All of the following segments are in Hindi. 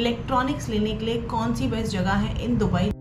इलेक्ट्रॉनिक्स लेने के लिए कौन सी बेस्ट जगह है इन दुबई।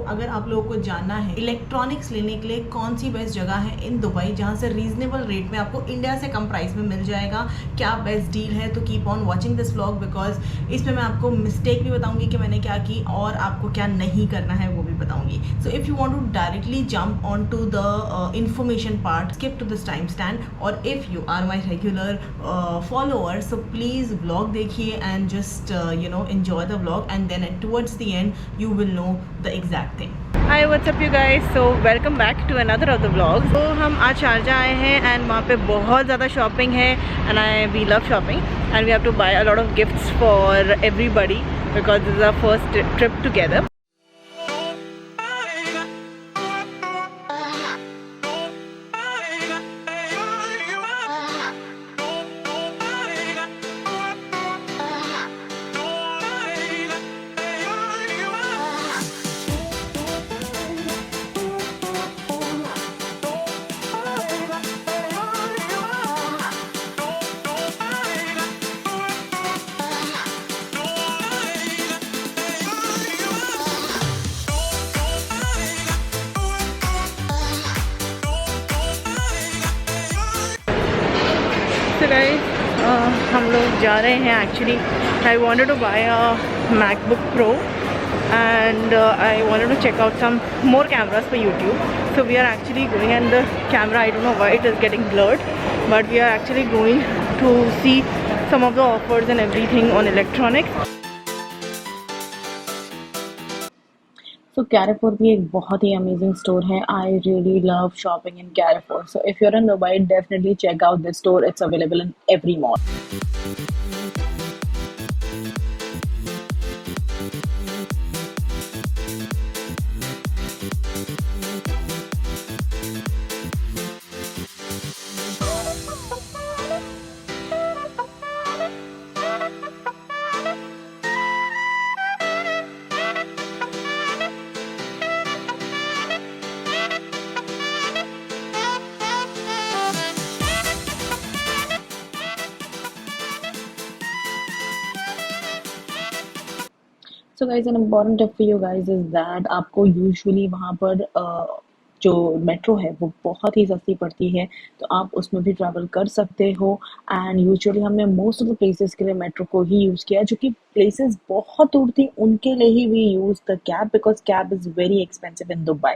अगर आप लोगों को जानना है इलेक्ट्रॉनिक्स लेने के लिए कौन सी बेस्ट जगह है इन दुबई जहां से रीजनेबल रेट में आपको इंडिया से कम प्राइस में मिल जाएगा, क्या बेस्ट डील है, तो keep on watching this vlog because इस पे मैं आपको मिस्टेक भी बताऊंगी कि मैंने क्या की और आपको क्या नहीं करना है वो भी बताऊंगी। So if you want to directly jump on to the information part, skip to this time stand, और if you are my regular follower so please vlog देखिए and just enjoy the vlog and then towards the end you will know the exact thing. Hi, what's up you guys? So welcome back to another of the vlogs. तो हम आज शारजा आए हैं एंड वहाँ पे बहुत ज़्यादा शॉपिंग है and we love shopping and we have to buy a lot of gifts for everybody because this is our first trip together. हम लोग जा रहे हैं actually I wanted to buy a MacBook Pro and I wanted to check out some more cameras for YouTube. So we are actually going, and the camera, I don't know why it is getting blurred, but we are actually going to see some of the offers and everything on electronics. So Carrefour भी एक बहुत ही amazing store है. I really love shopping in Carrefour. So if you're in Dubai, definitely check out this store. It's available in every mall. So guys, an important tip for you guys is that आपको usually वहाँ पर जो मेट्रो है वो बहुत ही सस्ती पड़ती है, तो आप उसमें भी ट्रैवल कर सकते हो। एंड यूजुअली हमने मोस्ट ऑफ द प्लेसेस के लिए मेट्रो को ही यूज़ किया, जो कि प्लेसेस बहुत दूर थी उनके लिए ही we use the cab because cab is very expensive in Dubai.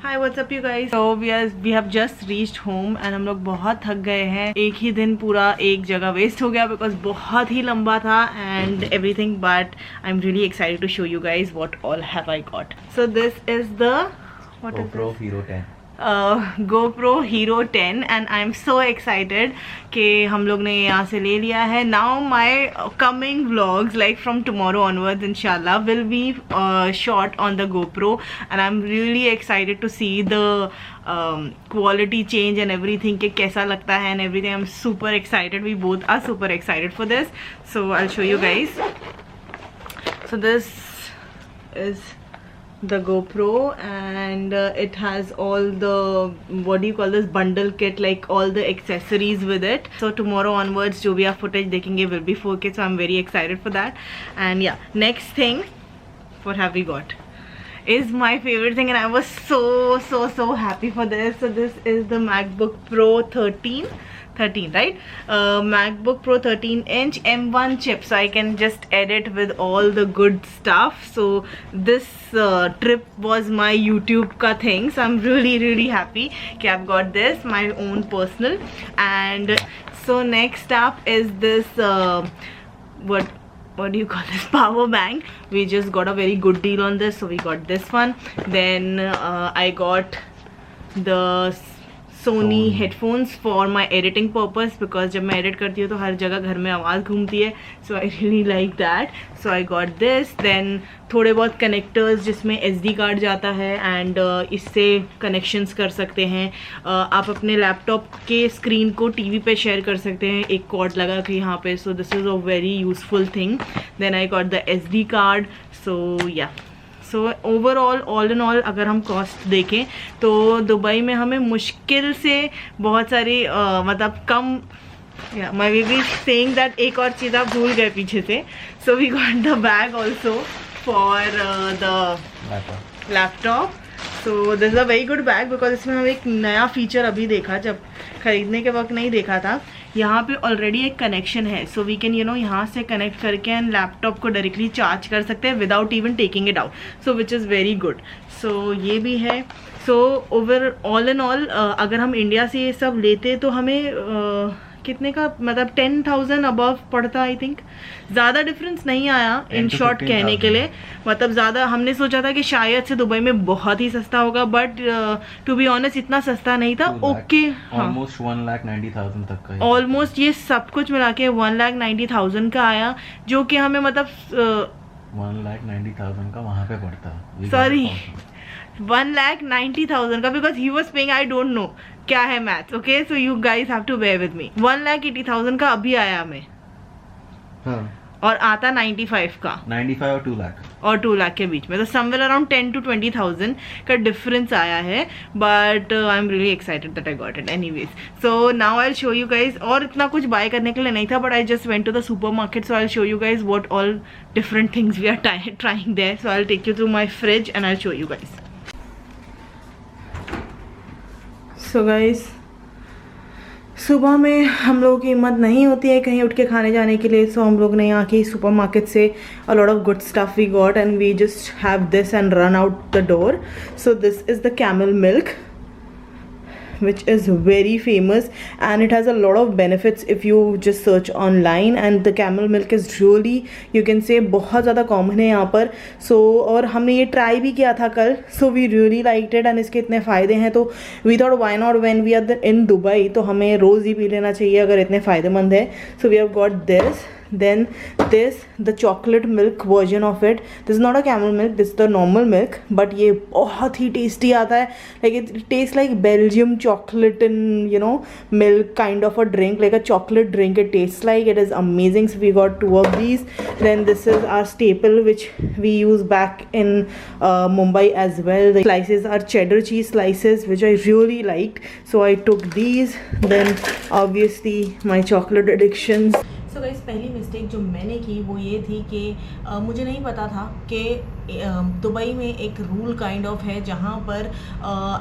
Hi, what's up you guys? So we have just reached home and हम लोग बहुत थक गए हैं। एक ही दिन पूरा एक जगह वेस्ट हो गया बिकॉज बहुत ही लंबा था and everything, but I'm really excited to show you guys what all have I got. So this is the GoPro Hero 10. GoPro Hero 10 and I'm so excited कि हम लोग ने यहाँ से ले लिया है। Now my coming vlogs like from tomorrow onwards inshallah will be shot on the GoPro and I'm really excited to see the quality change and everything कि कैसा लगता है and everything. I'm super excited. We both are super excited for this. So I'll show you guys. So this is the GoPro and it has all the, what do you call this, bundle kit, like all the accessories with it. So tomorrow onwards जो भी आप footage देखेंगे will be 4K, so I'm very excited for that. And yeah, next thing, what have we got, is my favorite thing and I was so happy for this. So this is the MacBook Pro 13. 13, right? MacBook Pro 13-inch M1 chip, so I can just edit with all the good stuff. So this trip was my YouTube ka thing, so I'm really happy कि I've got this, my own personal. And so next up is this what do you call this, power bank. We just got a very good deal on this, so we got this one. Then I got the Sony headphones for my editing purpose, because जब मैं edit करती हूँ तो हर जगह घर में आवाज़ घूमती है, so I really like that, so I got this. Then थोड़े बहुत connectors जिसमें SD कार्ड जाता है and इससे connections कर सकते हैं. आप अपने लैपटॉप के स्क्रीन को टीवी पे शेयर कर सकते हैं एक कॉर्ड लगा के यहाँ पे, so this is a very useful thing. Then I got the SD card, so yeah. So overall all in all अगर हम कॉस्ट देखें तो दुबई में हमें मुश्किल से बहुत सारी मतलब कम, माय बेबी सेइंग दैट एक और चीज़ आप भूल गए पीछे से. So we got the bag also for the laptop. So this is a very good bag, because इसमें हम एक नया फीचर अभी देखा, जब खरीदने के वक्त नहीं देखा था. यहाँ पे ऑलरेडी एक कनेक्शन है, सो वी कैन यहाँ से कनेक्ट करके एंड लैपटॉप को डायरेक्टली चार्ज कर सकते हैं without even taking it out, so which is very good. So ये भी है. So overall in all अगर हम इंडिया से ये सब लेते तो हमें कितने का, मतलब 10,000 अबव पड़ता. आई थिंक ज़्यादा डिफरेंस नहीं आया इन शॉर्ट कहने के लिए, मतलब ज़्यादा हमने सोचा था कि शायद से दुबई में बहुत ही सस्ता होगा, बट टू बी ऑनेस्ट इतना सस्ता नहीं था. ओके, ऑलमोस्ट 1,90,000 तक का, ऑलमोस्ट ये सब कुछ मिला के 1,90,000 का आया, जो कि हमें मतलब 1,90,000 का वहाँ पे पड़ता. सॉरी 1,90,000 का, because he was paying, I don't know क्या है maths. Okay, so you guys have to bear with me. 1,80,000 का अभी आया हमें. हाँ. और आता 95 का, 95 और 2 लाख और 2 लाख के बीच में, तो समवेयर अराउंड 10 to 20,000 का डिफरेंस आया है. But I am really excited that I got it anyways. So now I will show you guys. और इतना कुछ बाय करने के लिए नहीं था, but I just went to the supermarket, so I will show you guys what all different things we are trying there. So I will take you through my fridge and I will show you guys. So guys सुबह में हम लोगों की हिम्मत नहीं होती है कहीं उठ के खाने जाने के लिए, सो हम लोग ने यहाँ की सुपर मार्केट से a lot of good stuff we got and we just have this and run out the door. So this is the camel milk, which is very famous and it has a lot of benefits if you just search online, and the camel milk is really, you can say, बहुत ज़्यादा common है यहाँ पर. so और हमने ये try भी किया था कल, so we really liked it and इसके इतने फ़ायदे हैं, तो we thought why not when we are in Dubai, तो हमें रोज़ ही पी लेना चाहिए अगर इतने फ़ायदेमंद है. so we have got this. Then this, the chocolate milk version of it. This is not a camel milk, this is the normal milk, but ये बहुत ही tasty आता है. like it tastes like Belgium chocolate and milk kind of a drink, like a chocolate drink it tastes like. It is amazing. So we got 2 of these. Then this is our staple which we use back in Mumbai as well. The slices are cheddar cheese slices which I really liked, so I took these. Then obviously my chocolate addictions. So guys पहली मिस्टेक जो मैंने की वो ये थी कि मुझे नहीं पता था कि दुबई में एक रूल काइंड ऑफ है जहाँ पर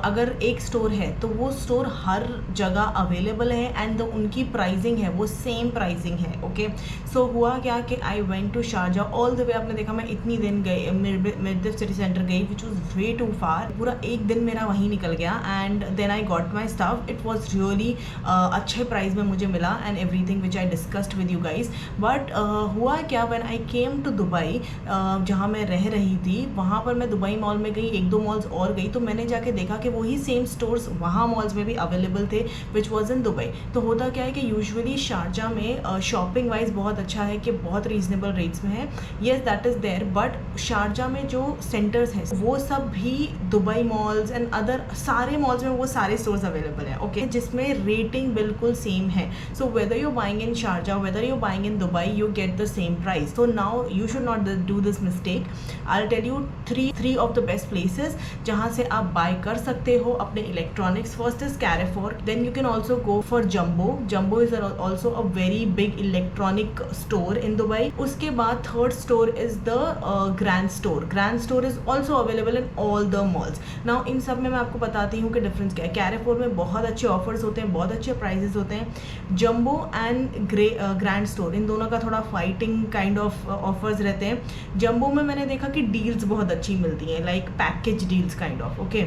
अगर एक स्टोर है तो वो स्टोर हर जगह अवेलेबल है एंड उनकी प्राइसिंग है वो सेम प्राइसिंग है. ओके, सो हुआ क्या कि I went to Sharjah all the way. आपने देखा मैं इतनी दिन गई, मिर्दिफ सिटी सेंटर गई विच वॉज वे टू फार. पूरा एक दिन मेरा वहीं निकल गया and then I got my stuff. It was really अच्छे प्राइस में मुझे मिला and everything which I discussed with you guys. But हुआ क्या, when I came to Dubai, जहाँ मैं रह रही थी वहाँ पर मैं दुबई मॉल में गई, 1-2 मॉल्स और गई, तो मैंने जाके देखा कि वही सेम स्टोर्स वहाँ मॉल्स में भी अवेलेबल थे विच वॉज इन दुबई. तो होता क्या है कि यूजुअली शारजा में शॉपिंग वाइज बहुत अच्छा है कि बहुत रीजनेबल रेट्स में है. Yes that is there, but Sharjah में जो सेंटर्स हैं वो सब भी दुबई मॉल्स एंड अदर सारे मॉल्स में वो सारे स्टोर्स अवेलेबल हैं. ओके, जिसमें रेटिंग बिल्कुल सेम है. So whether you buying in Sharjah, whether you buying in Dubai, you get the same price. So now you should not do this mistake. I'll I tell you three of the best places जहाँ से आप बाय कर सकते हो अपने electronics. First is Carrefour, then you can also go for Jumbo. Jumbo is also a very big electronic store in Dubai. उसके बाद third store is the Grand Store. Grand Store is also available in all the malls. Now इन सब में मैं आपको बताती हूँ कि डिफरेंस क्या है. कैरेफोर में बहुत अच्छे ऑफर्स होते हैं, बहुत अच्छे प्राइजेस होते हैं. जम्बो एंड ग्रैंड स्टोर, इन दोनों का थोड़ा फाइटिंग काइंड ऑफ ऑफर्स रहते हैं. जम्बो में मैंने देखा कि डील्स बहुत अच्छी मिलती हैं, like package deals kind of, okay.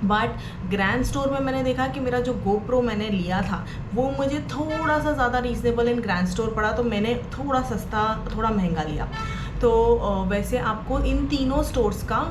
But grand store में मैंने देखा कि मेरा जो GoPro मैंने लिया था वो मुझे थोड़ा सा ज़्यादा रीजनेबल इन ग्रैंड स्टोर पड़ा, तो मैंने थोड़ा सस्ता थोड़ा महंगा लिया. तो वैसे आपको इन तीनों स्टोर्स का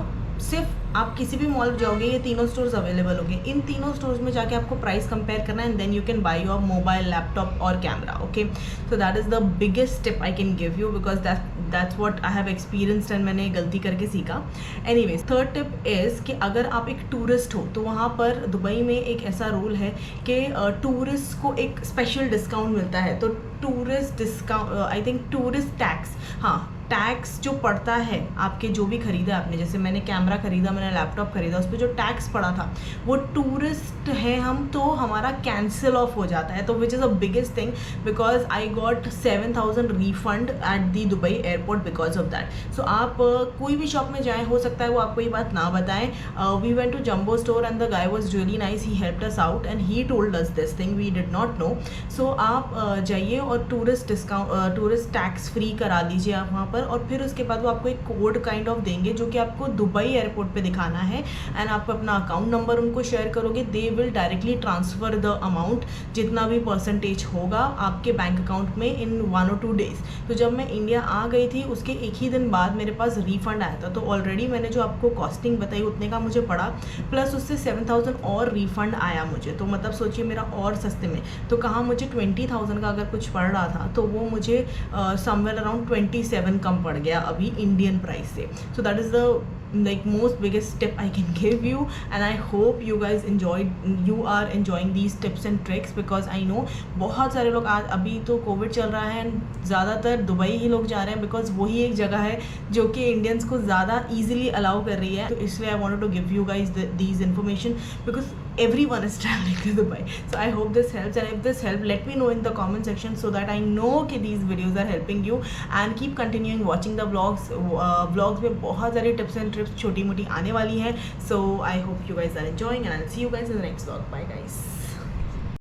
सिर्फ आप किसी भी मॉल जाओगे ये तीनों स्टोर्स अवेलेबल होंगे. इन तीनों स्टोर्स में जाके आपको प्राइस कंपेयर करना है and then you can buy your mobile, laptop और camera. Okay, so that is the biggest tip I can give you because that's what I have experienced and मैंने गलती करके सीखा. एनीवेज, थर्ड टिप इज़ कि अगर आप एक टूरिस्ट हो तो वहाँ पर दुबई में एक ऐसा रूल है कि टूरिस्ट को एक स्पेशल डिस्काउंट मिलता है. तो tourist discount, I think tourist tax, हाँ, टैक्स जो पड़ता है आपके जो भी खरीदा आपने, जैसे मैंने कैमरा खरीदा, मैंने लैपटॉप खरीदा, उस पर जो टैक्स पड़ा था वो टूरिस्ट है हम तो हमारा कैंसिल ऑफ हो जाता है. तो which is a biggest thing because I got 7,000 refund at the Dubai airport because of that. सो आप कोई भी शॉप में जाएँ, हो सकता है वो आपको ये बात ना बताएं. We went to Jumbo store and the guy was really nice, he helped us out and he told us this thing, we did not know. सो आप जाइए और tourist discount, tourist tax free करा दीजिए आप वहाँ पर, और फिर उसके बाद वो आपको एक कोड काइंड ऑफ देंगे जो कि आपको दुबई एयरपोर्ट पे दिखाना है एंड आप अपना अकाउंट नंबर उनको शेयर करोगे. They will directly transfer the amount, जितना भी परसेंटेज होगा आपके बैंक अकाउंट में इन 1 or 2 days. तो जब मैं इंडिया आ गई थी उसके एक ही दिन बाद मेरे पास रिफंड आया था. तो ऑलरेडी मैंने जो आपको कॉस्टिंग बताई उतने का मुझे पड़ा, प्लस उससे 7,000 और रिफंड आया मुझे. तो मतलब सोचिए मेरा और सस्ते में, तो कहाँ मुझे 20,000 का अगर कुछ पड़ रहा था तो वो मुझे समवेयर अराउंड 27 कम पड़ गया अभी इंडियन प्राइस से. सो that is the like most biggest tip I can give you and I hope you guys you are enjoying these tips and tricks because I know बहुत सारे लोग आज अभी तो कोविड चल रहा है एंड ज़्यादातर दुबई ही लोग जा रहे हैं बिकॉज वही एक जगह है जो कि इंडियंस को ज़्यादा ईजिली अलाउ कर रही है. तो इसलिए I wanted to give you guys these information because everyone is traveling to Dubai. So I hope this helps and if this helped let me know in the comment section so that I know कि these videos are helping you and keep continuing watching the vlogs. Vlogs में बहुत सारी tips and tricks छोटी मोटी आने वाली हैं. So I hope you guys are enjoying and I'll see you guys in the next vlog. Bye guys.